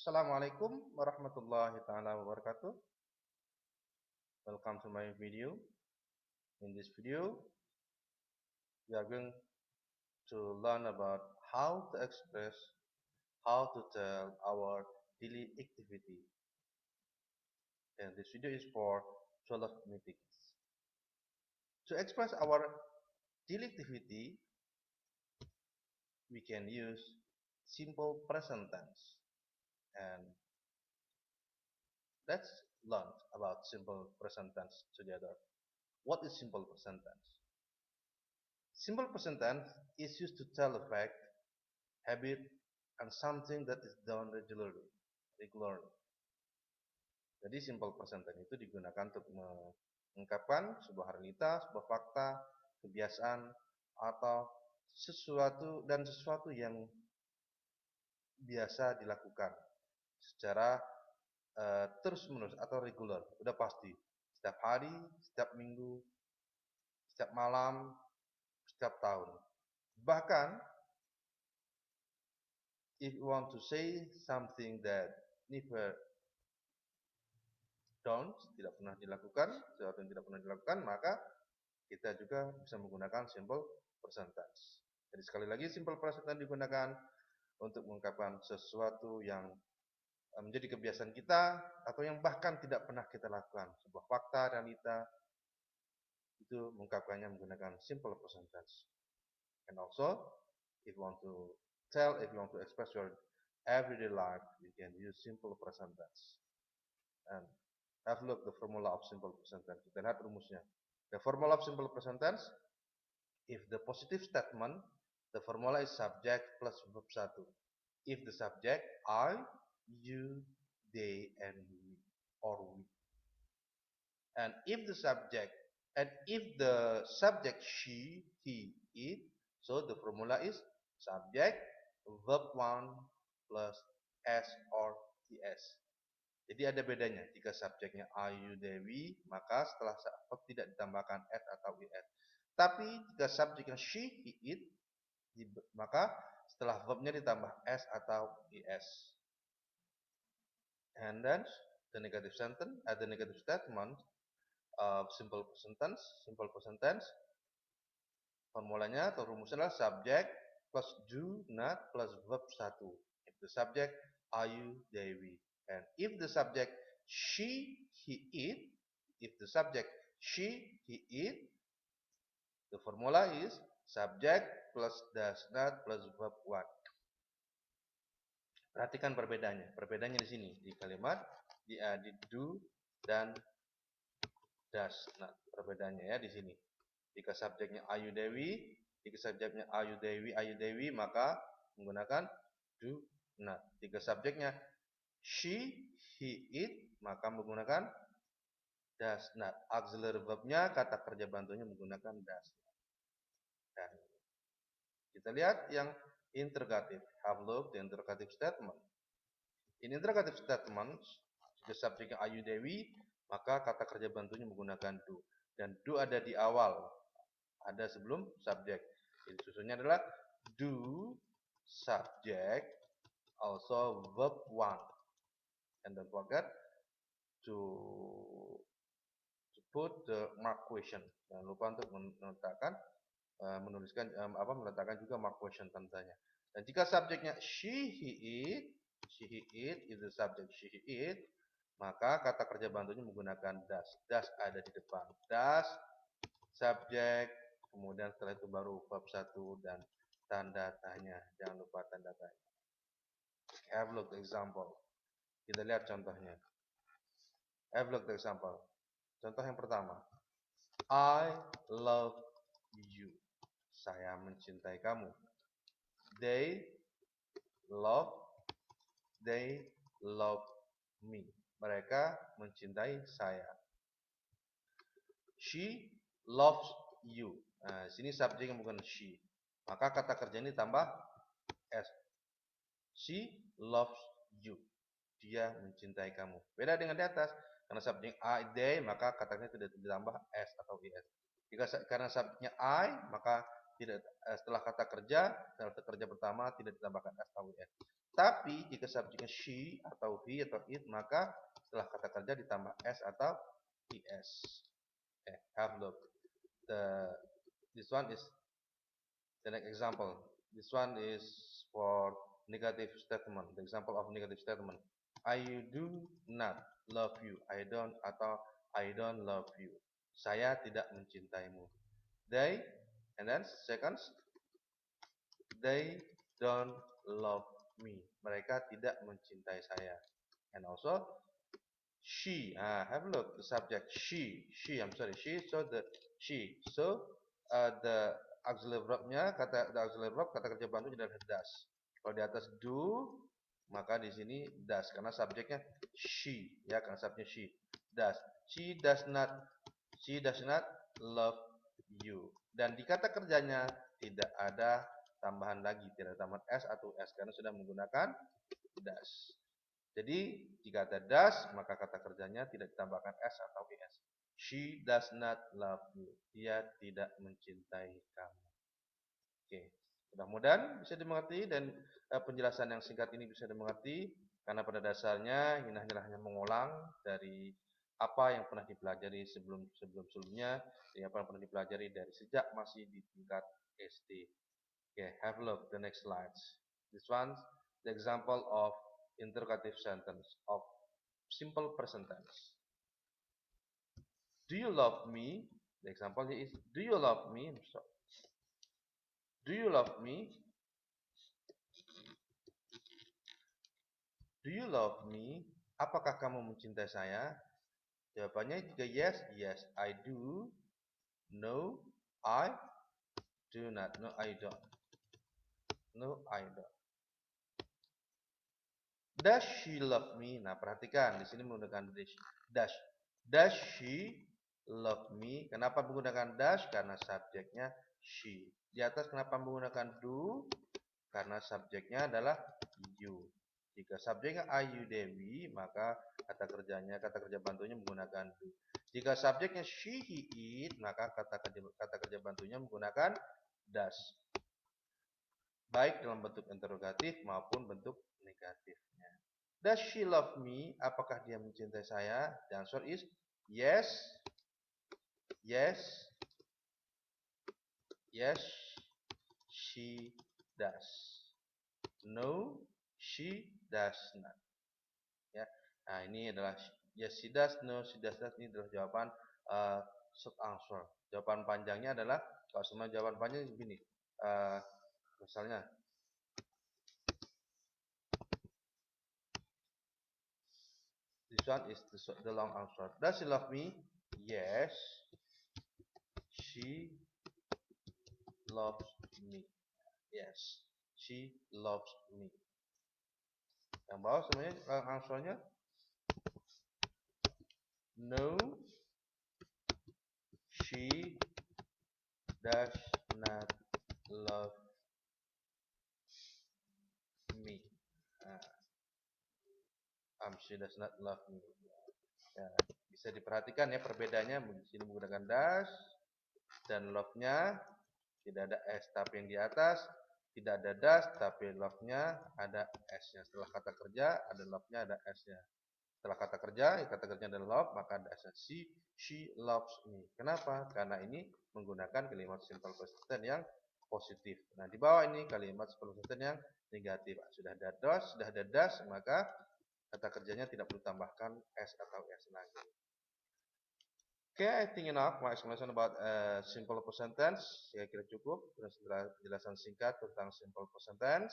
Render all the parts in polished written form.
Assalamualaikum warahmatullahi taala wabarakatuh. Welcome to my video. In this video, we are going to learn about how to express, how to tell our daily activity. And this video is for 12 meetings. To express our daily activity, we can use simple present tense. And let's learn about simple present tense together. What is simple present tense? Simple present tense is used to tell a fact, habit, and something that is done regularly. Jadi simple present tense itu digunakan untuk mengungkapkan sebuah realitas, sebuah fakta, kebiasaan, atau sesuatu yang biasa dilakukan secara terus-menerus atau regular, udah pasti. Setiap hari, setiap minggu, setiap malam, setiap tahun. Bahkan, if you want to say something that never done, tidak pernah dilakukan, sesuatu yang tidak pernah dilakukan, maka kita juga bisa menggunakan simple present tense. Jadi sekali lagi, simple present tense digunakan untuk mengungkapkan sesuatu yang menjadi kebiasaan kita atau yang bahkan tidak pernah kita lakukan, sebuah fakta, realita, itu mengungkapkannya menggunakan simple present tense. And also, if you want to express your everyday life, you can use simple present tense. And have a look the formula of simple present tense. Kita lihat rumusnya. The formula of simple present tense, if the positive statement, the formula is subject plus verb 1. If the subject I, you, they, and we, or we. And if the subject she, he, it, so the formula is subject verb 1 plus s or ts. Jadi ada bedanya. Jika subjeknya I, you, they, we, maka setelah verb tidak ditambahkan s atau is. Tapi jika subjeknya she, he, it, maka setelah verbnya ditambah s atau is. And then the negative sentence, the negative statement of simple present tense, formulanya atau rumusnya adalah subject plus do not plus verb 1. If the subject are you, they, we. And if the subject she, he, it, the formula is subject plus does not plus verb 1. Perhatikan perbedaannya. Perbedaannya di sini di kalimat di do dan does. Nah, perbedaannya ya di sini. Jika subjeknya are you, they, we, maka menggunakan do not. Jika subjeknya she, he, it, maka menggunakan does not. Auxiliary verbnya, kata kerja bantunya menggunakan does not. Dan kita lihat yang interrogative. Have look the interrogative statement. In interrogative statement, jika subjeknya are you, they, we, maka kata kerja bantunya menggunakan do. Dan do ada di awal, ada sebelum subjek. Jadi susunnya adalah do subject also verb 1. And don't forget to put the mark question. Jangan lupa untuk meletakkan juga mark question tandanya. Dan jika subjeknya she, he, it is the subject she, he, it, maka kata kerja bantunya menggunakan does. Does ada di depan. Does subject, kemudian setelah itu baru verb 1 dan tanda tanya. Jangan lupa tanda tanya. Have a look the example. Kita lihat contohnya. Have a look the example. Contoh yang pertama. I love you. Saya mencintai kamu. They love me. Mereka mencintai saya. She loves you. Nah, sini subjeknya bukan she. Maka kata kerja ini tambah s. She loves you. Dia mencintai kamu. Beda dengan di atas. Karena subjeknya I, they, maka katanya tidak ditambah s atau is. Karena subjeknya I, maka tidak setelah kata kerja pertama tidak ditambahkan s atau is. Tapi jika subjeknya she atau he atau it, maka setelah kata kerja ditambah s atau es. Have look. This one is the next example. This one is for negative statement. The example of negative statement. I do not love you. I don't atau I don't love you. Saya tidak mencintaimu. They, and then seconds, they don't love me. Mereka tidak mencintai saya. And also she. Have a look. The subject she. I'm sorry. She. So the auxiliary verbnya the auxiliary verb kata kerja bantu adalah does. Kalau di atas do, maka di sini does karena subjeknya she, ya, karena subjeknya she. Does. She does not love you. Dan di kata kerjanya tidak ada tambahan lagi, tidak ada tambahan s atau s karena sudah menggunakan does. Jadi jika ada does, maka kata kerjanya tidak ditambahkan s atau es. She does not love you. Dia tidak mencintai kamu. Oke, mudah-mudahan bisa dimengerti dan penjelasan yang singkat ini bisa dimengerti karena pada dasarnya ini hanya mengulang dari apa yang pernah dipelajari sebelumnya, yang pernah dipelajari dari sejak masih di tingkat SD. Okay, have a look the next slides. This one, the example of interrogative sentence of simple present tense. Do you love me? The example here is, do you love me? Do you love me? Do you love me? Apakah kamu mencintai saya? Jawabannya jika yes, yes, I do. No, I do not. No, I don't. No, I don't. Does she love me? Nah, perhatikan di sini menggunakan dash. Does she love me? Kenapa menggunakan dash? Karena subjeknya she. Di atas kenapa menggunakan do? Karena subjeknya adalah you. Jika subjeknya Ayu Dewi, maka kata kerja bantunya menggunakan do. Jika subjeknya she, he, it, maka kata kerja bantunya menggunakan does. Baik dalam bentuk interrogatif maupun bentuk negatifnya. Does she love me? Apakah dia mencintai saya? The answer is yes. Yes. Yes, she does. No, she does not. Ya. Nah, ini adalah yes she does, no she does not. Ini adalah jawaban short answer. Jawaban panjangnya adalah kalau semua jawaban panjang begini. Misalnya this one is the long answer. Does she love me? Yes, she loves me. Yes, she loves me. Yang bawah semuanya answernya no, she does not love me. She does not love me. Ya, bisa diperhatikan ya perbedaannya. Di sini menggunakan does dan love-nya tidak ada s, tapi yang di atas tidak ada does, tapi love-nya ada s-nya. Setelah kata kerja ada love-nya, ada s-nya. Setelah kata kerja ada love, maka ada s-nya. She loves me. Kenapa? Karena ini menggunakan kalimat simple present tense yang positif. Nah, di bawah ini kalimat simple present tense yang negatif. Sudah ada does, maka kata kerjanya tidak perlu tambahkan s atau s lagi. Okay, I think enough my explanation about simple present tense. Saya kira cukup setelah penjelasan singkat tentang simple present tense,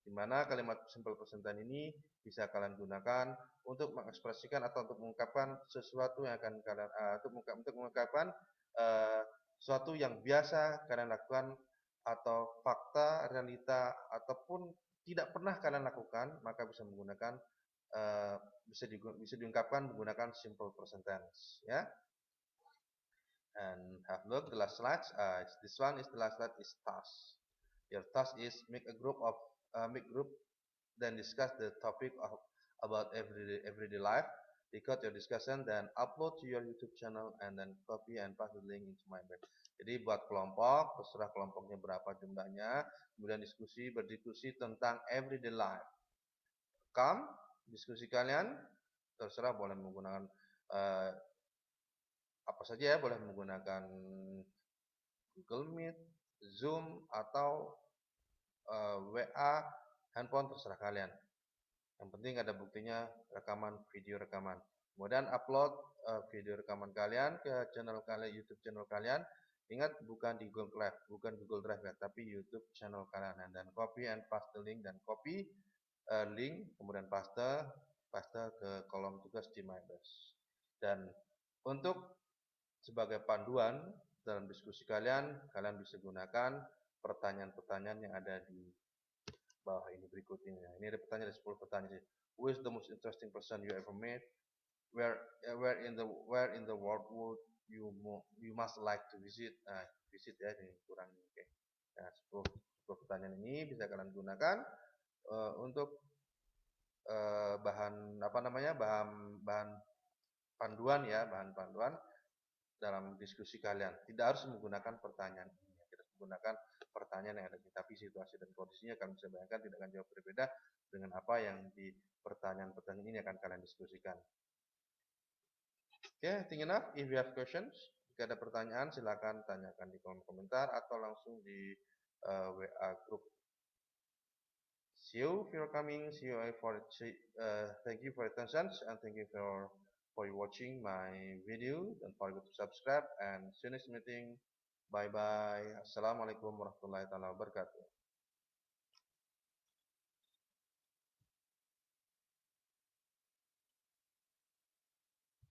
di mana kalimat simple present tense ini bisa kalian gunakan untuk mengekspresikan atau untuk mengungkapkan sesuatu yang akan kalian untuk mengungkapkan sesuatu yang biasa kalian lakukan atau fakta, realita ataupun tidak pernah kalian lakukan, maka bisa menggunakan bisa diungkapkan menggunakan simple present tense, ya. And have look the last slide. This one is the last slide is task. Your task is make group, then discuss the topic about everyday life. Record your discussion, then upload to your YouTube channel, and then copy and paste the link into my web. Jadi buat kelompok, terserah kelompoknya berapa jumlahnya, kemudian berdiskusi tentang everyday life. rekam diskusi kalian, terserah boleh menggunakan apa saja ya, boleh menggunakan Google Meet, Zoom, atau WA, handphone, terserah kalian. Yang penting ada buktinya rekaman, video rekaman. Kemudian upload video rekaman kalian ke channel kalian, YouTube channel kalian. Ingat, bukan di Google Drive, ya, tapi YouTube channel kalian. Dan copy and paste link, dan copy link, kemudian paste ke kolom tugas di MyBus. Dan untuk sebagai panduan dalam diskusi kalian bisa gunakan pertanyaan-pertanyaan yang ada di bawah ini berikut ini. Ini ada pertanyaan, ada 10 pertanyaan. Who is the most interesting person you ever met? Where in the world would you must like to visit? Visit ya, ini kurang. Oke. Nah, 10 pertanyaan ini bisa kalian gunakan untuk bahan panduan ya, bahan panduan dalam diskusi kalian. Tidak harus menggunakan pertanyaan ini. Kita menggunakan pertanyaan yang ada, tapi situasi dan kondisinya kalian bisa bayangkan tidak akan jauh berbeda dengan apa yang di pertanyaan-pertanyaan ini akan kalian diskusikan. Oke, think enough. If you have questions, jika ada pertanyaan silakan tanyakan di kolom komentar atau langsung di WA group. See you for coming. See you for thank you for attention and thank you for watching my video. Don't forget to subscribe and see you next meeting. Bye bye. Assalamualaikum warahmatullahi wabarakatuh.